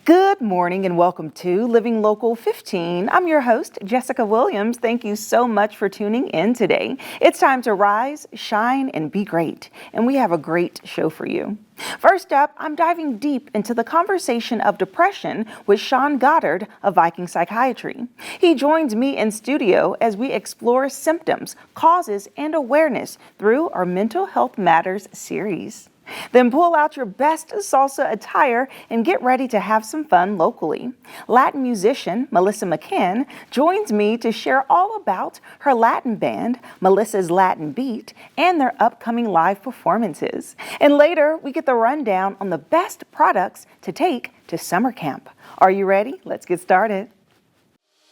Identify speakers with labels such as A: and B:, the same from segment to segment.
A: Good morning and welcome to Living Local 15. I'm your host, Jessica Williams. Thank you so much for tuning in today. It's time to rise, shine, and be great. And we have a great show for you. First up, I'm diving deep into the conversation of depression with Sean Goddard of Viking Psychiatry. He joins me in studio as we explore symptoms, causes, and awareness through our Mental Health Matters series. Then pull out your best salsa attire and get ready to have some fun locally. Latin musician Melisa McCann joins me to share all about her Latin band, Melisa's Latin Beat, and their upcoming live performances. And later, we get the rundown on the best products to take to summer camp. Are you ready? Let's get started.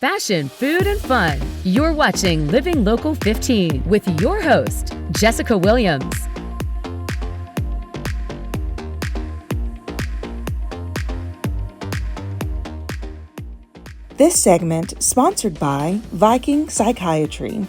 B: Fashion, food, and fun. You're watching Living Local 15 with your host, Jessica Williams.
A: This segment sponsored by Viking Psychiatry.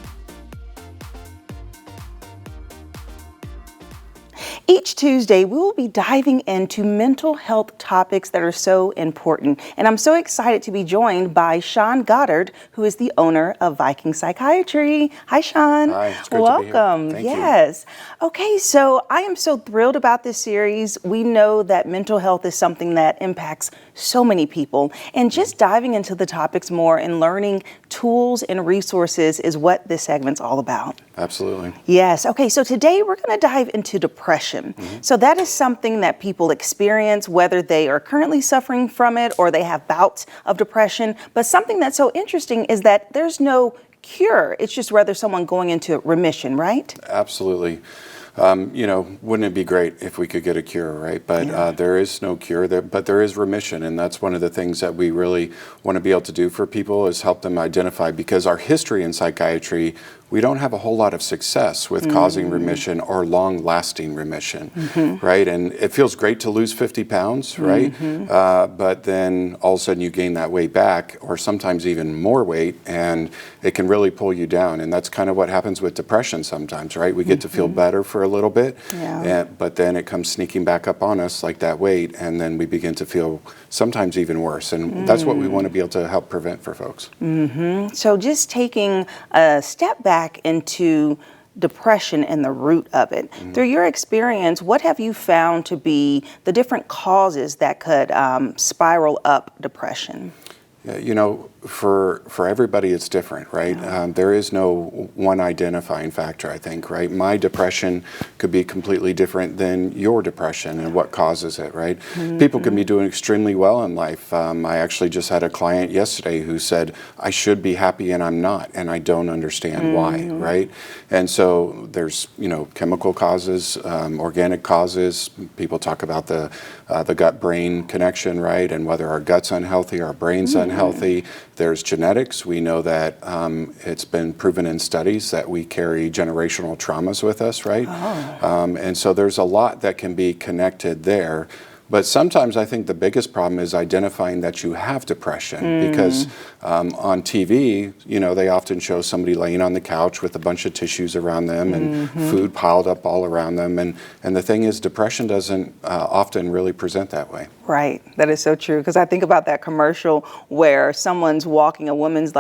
A: Each Tuesday, we will be diving into mental health topics that are so important. And I'm so excited to be joined by Sean Goddard, who is the owner of Viking Psychiatry. Hi, Sean.
C: Hi, it's great
A: Welcome.
C: to be here. Thank
A: Yes. Okay, so I am so thrilled about this series. We know that mental health is something that impacts so many people. And just diving into the topics more and learning tools and resources is what this segment's all about.
C: Absolutely.
A: Yes. Okay, so today we're going to dive into depression. So that is something that people experience, whether they are currently suffering from it or they have bouts of depression. But something that's so interesting is that there's no cure. It's just rather someone going into remission, right?
C: Absolutely. Wouldn't it be great if we could get a cure, right? But there is no cure, but there is remission. And that's one of the things that we really want to be able to do for people is help them identify, because our history in psychiatry, we don't have a whole lot of success with causing remission or long-lasting remission, right? And it feels great to lose 50 pounds, right? But then all of a sudden you gain that weight back, or sometimes even more weight, and it can really pull you down. And that's kind of what happens with depression sometimes, right? We get to feel better for a little bit, but then it comes sneaking back up on us like that weight, and then we begin to feel sometimes even worse. And that's what we want to be able to help prevent for folks.
A: So just taking a step back into depression and the root of it. Through your experience, what have you found to be the different causes that could spiral up depression? For everybody it's different, right? There is no one identifying factor, I think, right? My depression could be completely different than your depression and what causes it, right? People can be doing extremely well in life. I actually just had a client yesterday who said, I should be happy and I'm not, and I don't understand why, right? And so there's, chemical causes, organic causes. People talk about the gut-brain connection, right? And whether our gut's unhealthy, our brain's unhealthy. There's genetics. We know that it's been proven in studies that we carry generational traumas with us, right? And so there's a lot that can be connected there. But sometimes I think the biggest problem is identifying that you have depression, because on TV, they often show somebody laying on the couch with a bunch of tissues around them and food piled up all around them. And the thing is, depression doesn't often really present that way. Right. That is so true. Because I think about that commercial where someone's walking, a woman's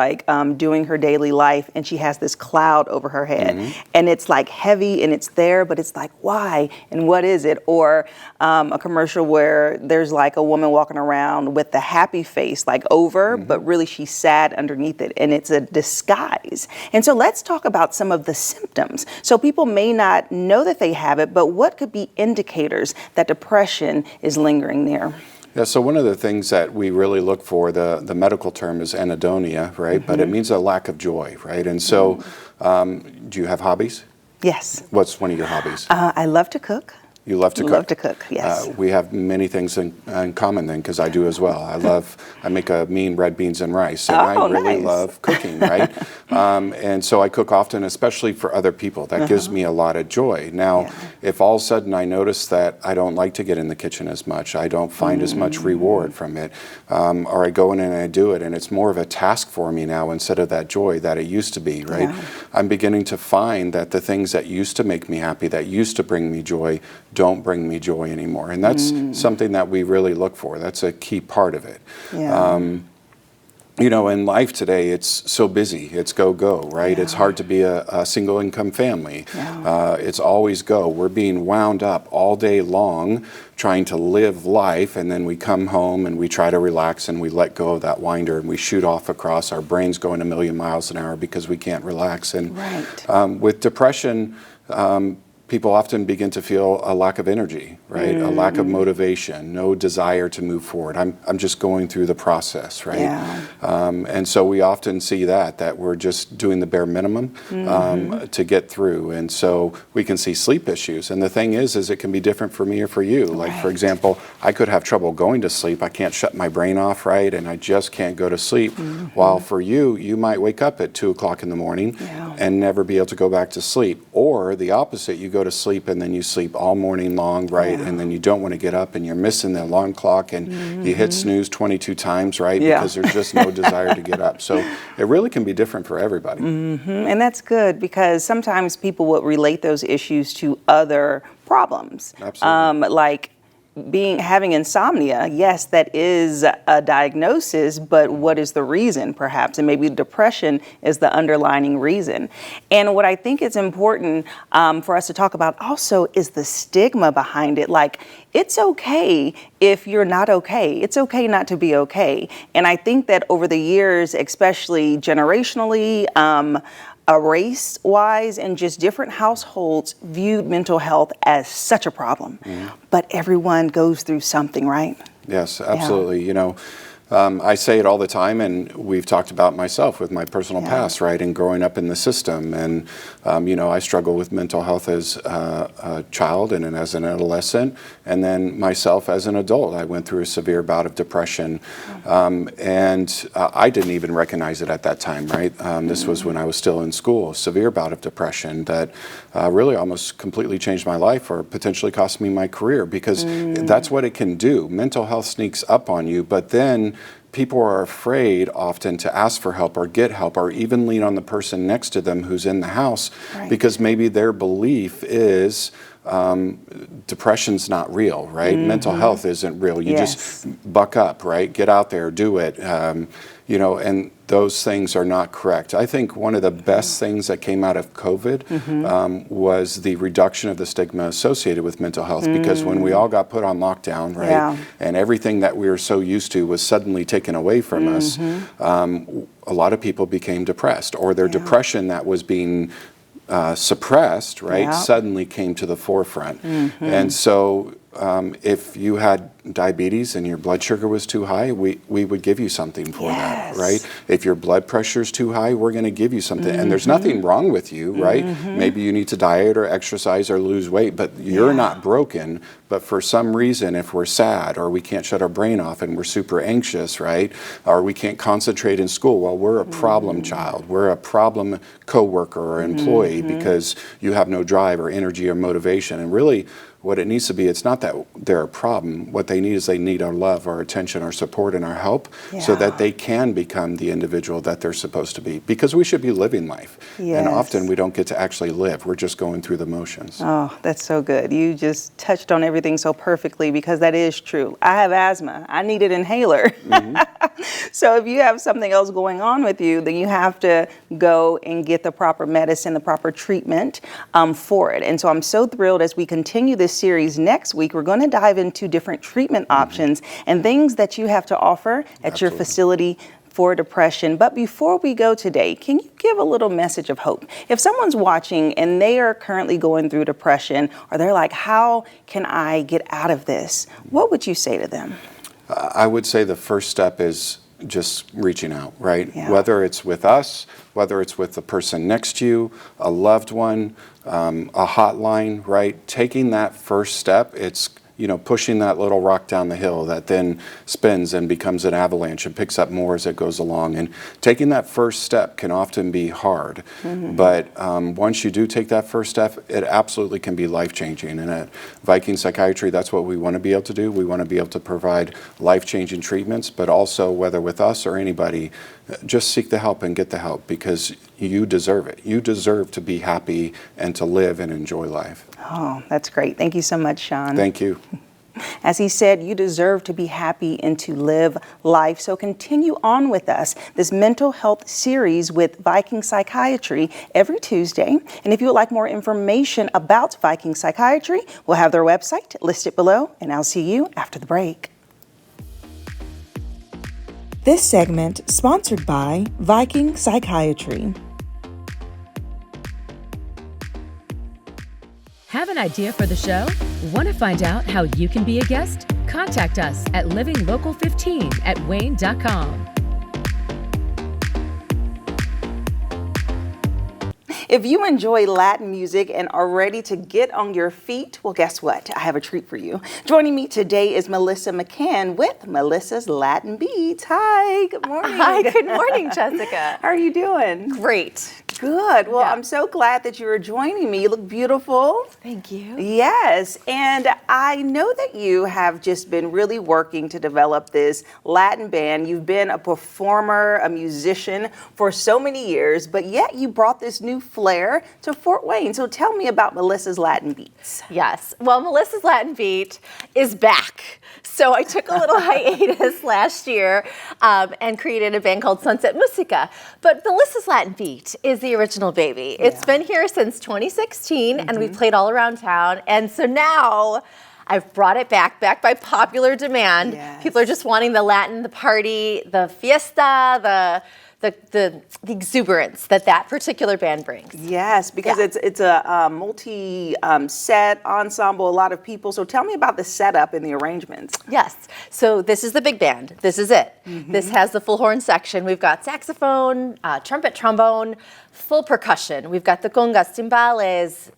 A: doing her daily life, and she has this cloud over her head. And it's like heavy and it's there, but it's like, why? And what is it? Or a commercial where there's like a woman walking around with the happy face over, but really she's sad underneath it, and it's a disguise. And so let's talk about some of the symptoms. So people may not know that they have it, but what could be indicators that depression is lingering there?
C: Yeah, so one of the things that we really look for, the medical term is anhedonia, right? But it means a lack of joy, right? And so do you have hobbies?
A: Yes.
C: What's one of your hobbies?
A: I love to cook.
C: You love to cook?
A: Love to cook, yes.
C: We have many things in common then, because I do as well. I make a mean red beans and rice, and I really love cooking, right? And so I cook often, especially for other people. That gives me a lot of joy. Now, if all of a sudden I notice that I don't like to get in the kitchen as much, I don't find as much reward from it, or I go in and I do it, and it's more of a task for me now instead of that joy that it used to be, right? I'm beginning to find that the things that used to make me happy, that used to bring me joy, don't bring me joy anymore. And that's something that we really look for. That's a key part of it.
D: Yeah.
C: You know, in life today, it's so busy. It's go, right?
D: Yeah.
C: It's hard to be a single income family.
D: Yeah.
C: It's always go. We're being wound up all day long trying to live life, and then we come home and we try to relax and we let go of that winder and we shoot off across. Our brain's going a million miles an hour because we can't relax. And
D: Right.
C: with depression, people often begin to feel a lack of energy, right? A lack of motivation, no desire to move forward. I'm just going through the process, right?
D: Yeah.
C: And so we often see that we're just doing the bare minimum to get through. And so we can see sleep issues. And the thing is it can be different for me or for you. Like, for
D: Right.
C: example, I could have trouble going to sleep. I can't shut my brain off, right? And I just can't go to sleep. While for you, you might wake up at 2 o'clock in the morning
D: Yeah.
C: and never be able to go back to sleep. Or the opposite, you go to sleep and then you sleep all morning long, right?
D: Yeah.
C: And then you don't want to get up and you're missing the alarm clock and you hit snooze 22 times, right?
D: Yeah.
C: Because there's just no desire to get up. So it really can be different for everybody.
D: And that's good, because sometimes people will relate those issues to other problems.
C: Absolutely.
D: Like having insomnia. Yes, that is a diagnosis, but what is the reason, perhaps? And maybe depression is the underlying reason. And what I think is important for us to talk about also is the stigma behind it. Like, it's okay if you're not okay. It's okay not to be okay. And I think that over the years, especially generationally, race-wise, and just different households viewed mental health as such a problem. But everyone goes through something, right?
C: Yes, absolutely. You know, I say it all the time, and we've talked about myself with my personal past, right, and growing up in the system. And, you know, I struggled with mental health as a child and as an adolescent, and then myself as an adult. I went through a severe bout of depression, and I didn't even recognize it at that time, right? This was when I was still in school, a severe bout of depression that really almost completely changed my life, or potentially cost me my career, because that's what it can do. Mental health sneaks up on you, but then people are afraid often to ask for help or get help or even lean on the person next to them who's in the house, because maybe their belief is depression's not real, right? Mental health isn't real. You just buck up, right? Get out there, do it. You know, and those things are not correct. I think one of the best things that came out of COVID was the reduction of the stigma associated with mental health, because when we all got put on lockdown, right, and everything that we were so used to was suddenly taken away from us, a lot of people became depressed, or their depression that was being suppressed, right, suddenly came to the forefront. And so if you had diabetes and your blood sugar was too high, we would give you something for that, right? If your blood pressure is too high, we're going to give you something. And there's nothing wrong with you, right? Maybe you need to diet or exercise or lose weight, but you're not broken. But for some reason, if we're sad or we can't shut our brain off and we're super anxious, right? Or we can't concentrate in school, well, we're a problem child. We're a problem coworker or employee because you have no drive or energy or motivation. And really, what it needs to be, it's not that they're a problem. What they need is they need our love, our attention, our support, and our help, so that they can become the individual that they're supposed to be. Because we should be living life. And often we don't get to actually live. We're just going through the motions.
D: Oh, that's so good. You just touched on everything so perfectly, because that is true. I have asthma. I need an inhaler. So if you have something else going on with you, then you have to go and get the proper medicine, the proper treatment for it. And so I'm so thrilled as we continue this series next week. We're going to dive into different treatment options and things that you have to offer at your facility for depression. But before we go today, can you give a little message of hope? If someone's watching and they are currently going through depression, or they're like, how can I get out of this? What would you say to them?
C: I would say the first step is just reaching out, right? Whether it's with us, whether it's with the person next to you, a loved one, a hotline, right? Taking that first step, it's, you know, pushing that little rock down the hill that then spins and becomes an avalanche and picks up more as it goes along. And taking that first step can often be hard. But once you do take that first step, it absolutely can be life-changing. And at Viking Psychiatry, that's what we want to be able to do. We want to be able to provide life-changing treatments, but also, whether with us or anybody, just seek the help and get the help, because You deserve it. You deserve to be happy and to live and enjoy life.
D: Oh, that's great. Thank you so much, Sean.
C: Thank you.
D: As he said, you deserve to be happy and to live life. So continue on with us, this mental health series with Viking Psychiatry every Tuesday. And if you would like more information about Viking Psychiatry, we'll have their website listed below, and I'll see you after the break. This segment sponsored by Viking Psychiatry.
B: Have an idea for the show? Want to find out how you can be a guest? Contact us at livinglocal15@wayne.com.
D: If you enjoy Latin music and are ready to get on your feet, well, guess what? I have a treat for you. Joining me today is Melisa McCann with Melissa's Latin Beats. Hi, good morning.
E: Hi, good morning, Jessica.
D: How are you doing?
E: Great.
D: Good. Well,
E: Yeah.
D: I'm so glad that you are joining me. You look beautiful.
E: Thank you.
D: Yes, and I know that you have just been really working to develop this Latin band. You've been a performer, a musician for so many years, but yet you brought this new flair to Fort Wayne. So tell me about Melissa's Latin Beats.
E: Yes. Well, Melissa's Latin Beat is back. So I took a little hiatus last year and created a band called Sunset Musica. But Melissa's Latin Beat is the original baby. It's been here since 2016, and we played all around town. And so now I've brought it back by popular demand.
D: Yes.
E: People are just wanting the Latin, the party, the fiesta, the exuberance that particular band brings.
D: Yes, because
E: Yeah.
D: it's a multi-set ensemble, a lot of people. So tell me about the setup and the arrangements.
E: Yes. So this is the big band. This is it. This has the full horn section. We've got saxophone, trumpet, trombone, full percussion. We've got the congas, timbales,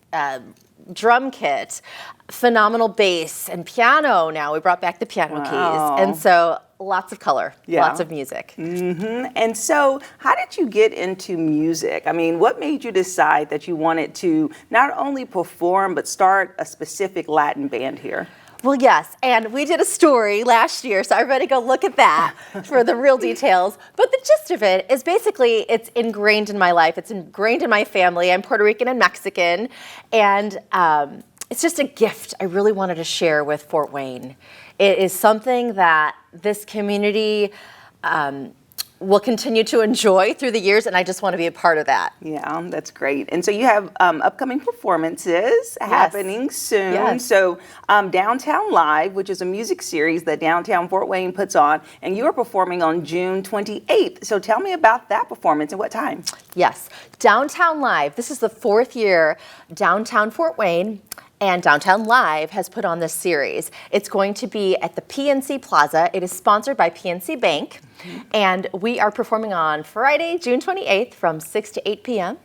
E: drum kit, phenomenal bass, and piano now. We brought back the piano keys. And so lots of color, lots of music.
D: And so, how did you get into music? I mean, what made you decide that you wanted to not only perform, but start a specific Latin band here?
E: Well, yes, and we did a story last year, so everybody go look at that for the real details. But the gist of it is basically it's ingrained in my life. It's ingrained in my family. I'm Puerto Rican and Mexican, and it's just a gift I really wanted to share with Fort Wayne. It is something that this community will continue to enjoy through the years, and I just want to be a part of that.
D: Yeah, that's great. And so you have upcoming performances happening soon.
E: Yes.
D: So Downtown Live, which is a music series that Downtown Fort Wayne puts on, and you are performing on June 28th. So tell me about that performance and what time.
E: Yes, Downtown Live. This is the 4th year Downtown Fort Wayne and Downtown Live has put on this series. It's going to be at the PNC Plaza. It is sponsored by PNC Bank, and we are performing on Friday, June 28th from 6 to 8 p.m.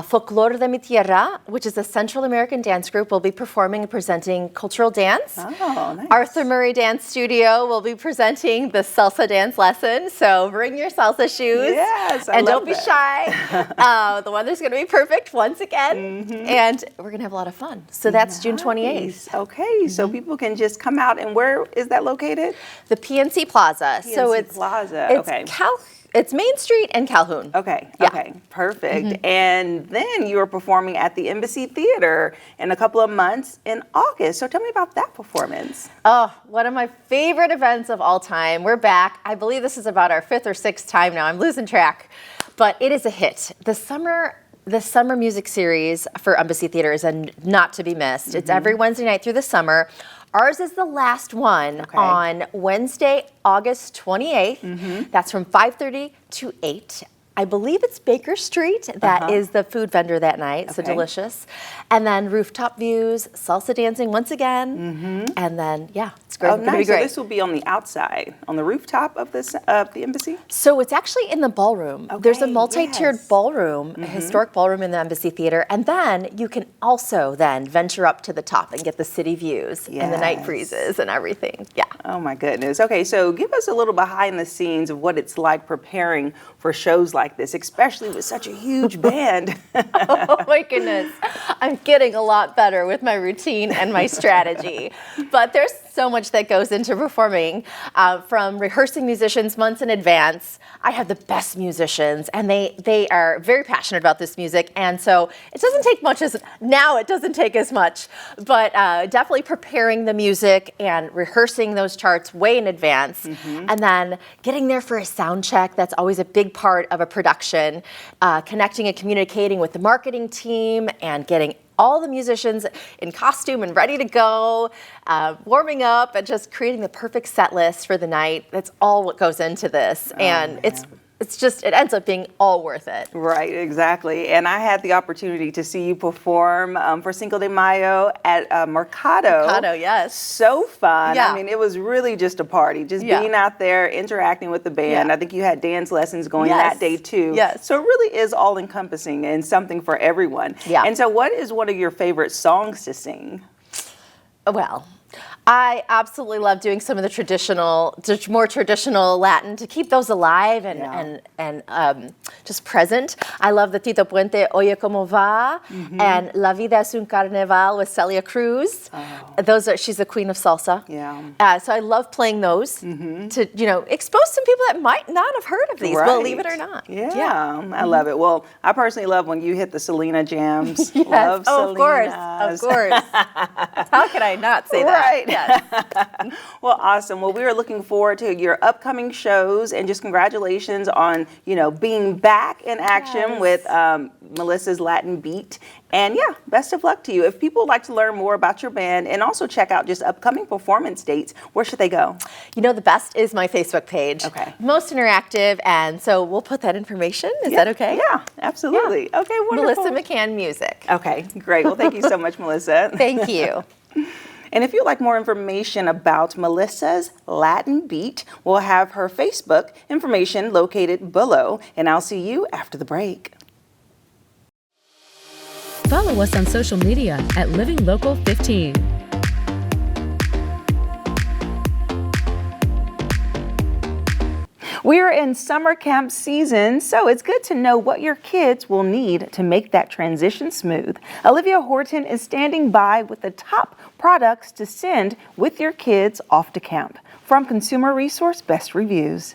E: Folklore de mi Tierra, which is a Central American dance group, will be performing and presenting cultural dance.
D: Oh, nice.
E: Arthur Murray Dance Studio will be presenting the salsa dance lesson. So bring your salsa shoes.
D: Yes, I
E: and
D: love
E: don't be
D: that.
E: shy. The weather's going to be perfect once again, and we're going to have a lot of fun. So that's June 28th.
D: Nice. Okay, so people can just come out, and where is that located?
E: The PNC Plaza. So
D: PNC
E: it's
D: Plaza,
E: It's
D: okay.
E: It's Main Street and Calhoun.
D: Okay,
E: Yeah.
D: okay, perfect. And then you are performing at the Embassy Theater in a couple of months in August. So tell me about that performance.
E: Oh, one of my favorite events of all time. We're back. I believe this is about our 5th or 6th time now. I'm losing track, but it is a hit. The summer music series for Embassy Theater is not to be missed. It's every Wednesday night through the summer. Ours is the last one on Wednesday, August 28th. That's from 5:30 to 8. I believe it's Baker Street. That is the food vendor that night, so delicious. And then rooftop views, salsa dancing once again. And then, yeah, it's great.
D: Oh,
E: It's gonna be
D: nice. So
E: great.
D: this will be on the outside, on the rooftop of the Embassy?
E: So it's actually in the ballroom. There's a
D: Okay,
E: multi-tiered
D: yes.
E: ballroom, a historic ballroom in the Embassy Theater, and then you can also then venture up to the top and get the city views and the night
D: Yes.
E: breezes and everything. Yeah.
D: Oh my goodness. Okay, so give us a little behind the scenes of what it's like preparing for shows like this, especially with such a huge band.
E: Oh my goodness. I'm getting a lot better with my routine and my strategy. But there's so much that goes into performing, from rehearsing musicians months in advance. I have the best musicians, and they are very passionate about this music, and so it doesn't take much now it doesn't take as much, but definitely preparing the music and rehearsing those charts way in advance, and then getting there for a sound check. That's always a big part of a production, connecting and communicating with the marketing team and getting all the musicians in costume and ready to go, warming up and just creating the perfect set list for the night. That's all what goes into this. And it ends up being all worth it.
D: Right, exactly. And I had the opportunity to see you perform for Cinco de Mayo at Mercado.
E: Mercado, yes.
D: So fun.
E: Yeah.
D: I mean, it was really just a party, just being out there, interacting with the band.
E: Yeah.
D: I think you had dance lessons going that day too.
E: Yes.
D: So it really is all encompassing and something for everyone.
E: Yeah.
D: And so what is one of your favorite songs to sing?
E: Well, I absolutely love doing some of the more traditional Latin to keep those alive and just present. I love the Tito Puente Oye Como Va and La Vida es un Carnaval with Celia Cruz. She's the queen of salsa.
D: Yeah.
E: So I love playing those to expose some people that might not have heard of these, believe it or not.
D: Yeah. I love it. Well, I personally love when you hit the Selena jams.
E: Yes.
D: Love
E: Of course. How could I not say that?
D: Right.
E: Yes.
D: Well, awesome. Well, we are looking forward to your upcoming shows, and just congratulations on, being back in action with Melisa's Latin Beat. And best of luck to you. If people would like to learn more about your band and also check out just upcoming performance dates, where should they go?
E: The best is my Facebook page.
D: Okay.
E: Most interactive, and so we'll put that information. Is that okay?
D: Yeah, absolutely. Yeah. Okay, wonderful.
E: Melisa McCann Music.
D: Okay, great. Well, thank you so much, Melisa.
E: Thank you.
D: And if you'd like more information about Melisa's Latin Beat, we'll have her Facebook information located below. And I'll see you after the break.
B: Follow us on social media at Living Local 15.
D: We are in summer camp season, so it's good to know what your kids will need to make that transition smooth. Olivia Horton is standing by with the top products to send with your kids off to camp. From Consumer Resource Best Reviews.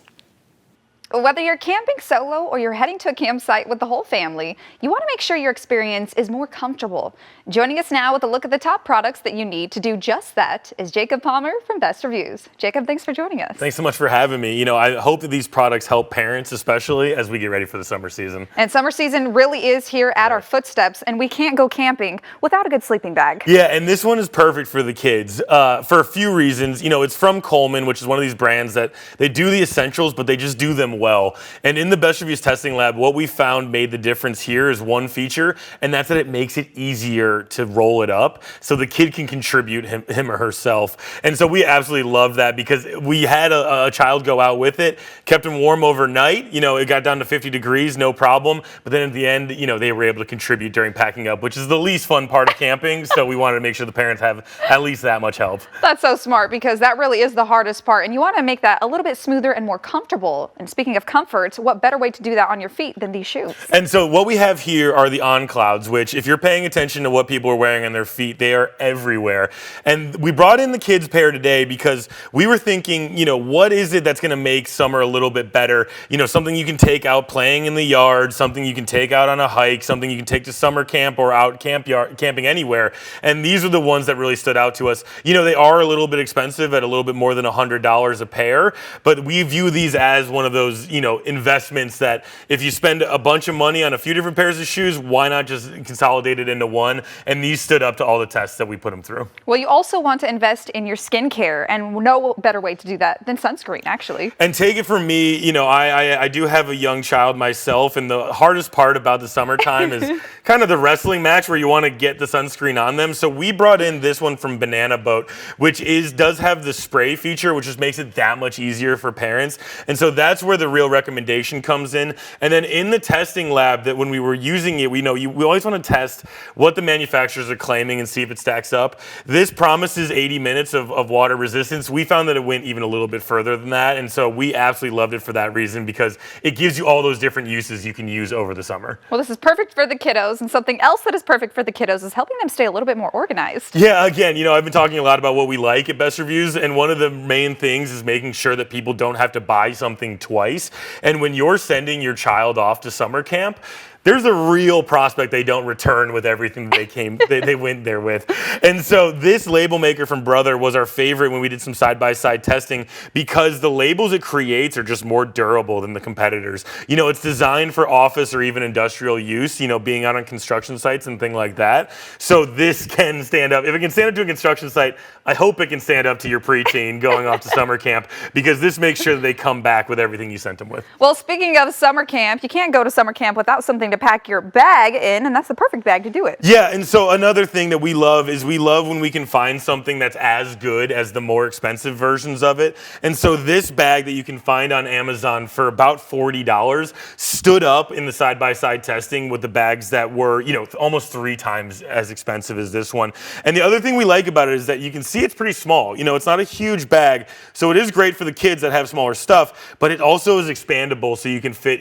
F: Whether you're camping solo or you're heading to a campsite with the whole family, you want to make sure your experience is more comfortable. Joining us now with a look at the top products that you need to do just that is Jacob Palmer from Best Reviews. Jacob, thanks for joining us.
G: Thanks so much for having me. I hope that these products help parents, especially as we get ready for the summer season.
F: And summer season really is here at our footsteps, and we can't go camping without a good sleeping bag.
G: Yeah, and this one is perfect for the kids for a few reasons. It's from Coleman, which is one of these brands that they do the essentials, but they just do them well. And in the Best Reviews testing lab, what we found made the difference here is one feature, and that's that it makes it easier to roll it up so the kid can contribute him or herself. And so we absolutely love that because we had a child go out with it, kept him warm overnight. It got down to 50 degrees, no problem. But then at the end, they were able to contribute during packing up, which is the least fun part of camping. So we wanted to make sure the parents have at least that much help.
F: That's so smart because that really is the hardest part. And you want to make that a little bit smoother and more comfortable. And speaking of comfort, what better way to do that on your feet than these shoes?
G: And so what we have here are the On Clouds, which if you're paying attention to what people are wearing on their feet, they are everywhere. And we brought in the kids pair today because we were thinking, what is it that's going to make summer a little bit better? Something you can take out playing in the yard, something you can take out on a hike, something you can take to summer camp or out camping anywhere. And these are the ones that really stood out to us. They are a little bit expensive at a little bit more than $100 a pair, but we view these as one of those, investments that if you spend a bunch of money on a few different pairs of shoes, why not just consolidate it into one? And these stood up to all the tests that we put them through.
F: Well, you also want to invest in your skincare, and no better way to do that than sunscreen, actually.
G: And take it from me, I do have a young child myself, and the hardest part about the summertime is kind of the wrestling match where you want to get the sunscreen on them. So we brought in this one from Banana Boat, which does have the spray feature, which just makes it that much easier for parents. And so that's where the the real recommendation comes in. And then in the testing lab, that when we were using it, we always want to test what the manufacturers are claiming and see if it stacks up. This promises 80 minutes of water resistance. We found that it went even a little bit further than that, and so we absolutely loved it for that reason, because it gives you all those different uses you can use over the summer.
F: Well, this is perfect for the kiddos, and something else that is perfect for the kiddos is helping them stay a little bit more organized.
G: Yeah, again, I've been talking a lot about what we like at Best Reviews, and one of the main things is making sure that people don't have to buy something twice. And when you're sending your child off to summer camp, there's a real prospect they don't return with everything that they went there with. And so this label maker from Brother was our favorite when we did some side-by-side testing, because the labels it creates are just more durable than the competitors. It's designed for office or even industrial use, being out on construction sites and things like that. So this can stand up. If it can stand up to a construction site, I hope it can stand up to your preteen going off to summer camp, because this makes sure that they come back with everything you sent them with.
F: Well, speaking of summer camp, you can't go to summer camp without something to pack your bag in, and that's the perfect bag to do it.
G: Yeah, and so another thing that we love is when we can find something that's as good as the more expensive versions of it. And so this bag that you can find on Amazon for about $40 stood up in the side-by-side testing with the bags that were, almost 3 times as expensive as this one. And the other thing we like about it is that you can see it's pretty small. It's not a huge bag, so it is great for the kids that have smaller stuff, but it also is expandable, so you can fit,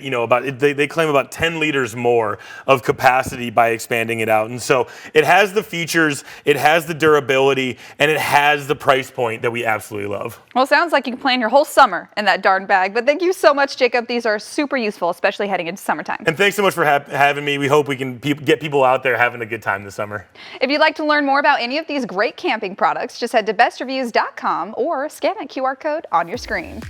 G: they claim about 10 liters more of capacity by expanding it out. And so it has the features, it has the durability, and it has the price point that we absolutely love.
F: Well, sounds like you can plan your whole summer in that darn bag, but thank you so much, Jacob. These are super useful, especially heading into summertime.
G: And thanks so much for having me. We hope we can get people out there having a good time this summer.
F: If you'd like to learn more about any of these great camping products, just head to bestreviews.com or scan that QR code on your screen.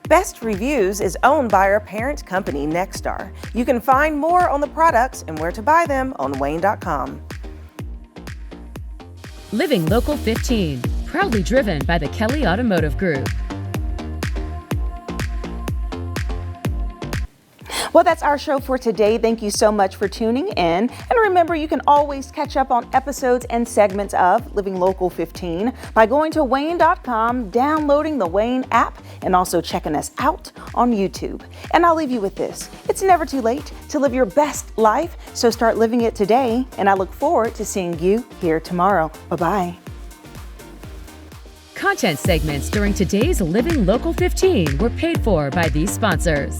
D: Best Reviews is owned by our parent company, Nexstar. You can find more on the products and where to buy them on WANE.com.
B: Living Local 15, proudly driven by the Kelly Automotive Group.
D: Well, that's our show for today. Thank you so much for tuning in. And remember, you can always catch up on episodes and segments of Living Local 15 by going to WANE.com, downloading the WANE app, and also checking us out on YouTube. And I'll leave you with this. It's never too late to live your best life, so start living it today. And I look forward to seeing you here tomorrow. Bye-bye.
B: Content segments during today's Living Local 15 were paid for by these sponsors.